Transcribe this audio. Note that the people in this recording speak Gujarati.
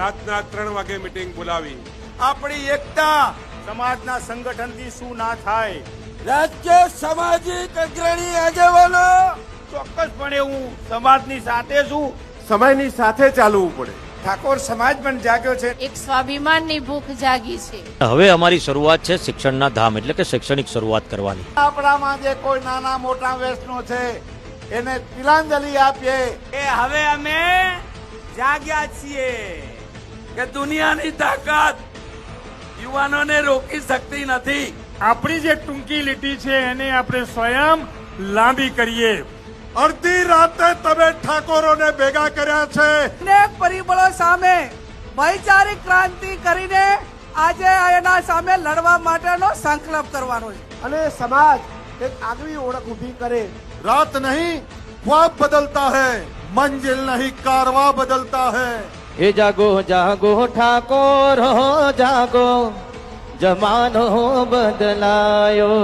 રાતના 3 વાગે મીટિંગ બોલાવી. આપણી એકતા સમાજના સંગઠનથી શું ના થાય. રાજ્ય સામાજિક અગ્રણી આગેવાનો ચોક્કસપણે હું સમાજની સાથે છું. સમયની સાથે ચાલવું પડે. ઠાકોર સમાજ પણ જાગ્યો છે. એક સ્વાભિમાનની ભૂખ જાગી છે. હવે અમારી શરૂઆત છે શિક્ષણના ધામ એટલે કે શૈક્ષણિક શરૂઆત કરવાની. આપણામાં જે કોઈ નાના મોટા વ્યસનો છે એને તિલાંજલિ આપીએ. એ હવે અમે જાગ્યા છીએ કે દુનિયાની તાકાત યુવાનોને રોકી શકતી નથી. આપણી જે ટૂંકી લીટી છે એને આપણે સ્વયં લાંબી કરીએ. અડધી રાતે તમે ઠાકોરોને ભેગા કર્યા છે. અનેક પરિબળો સામે વૈચારિક ક્રાંતિ કરીને આજે એના સામે લડવા માટેનો સંકલ્પ કરવાનો છે. અને સમાજ એક આગવી ઓળખ ઊભી કરે. रात नहीं ख्वाब बदलता है, मंजिल नहीं कारवा बदलता है. એ જાગો જાગો ઠાકોર હો જાગો, જમાનો બદલાયો.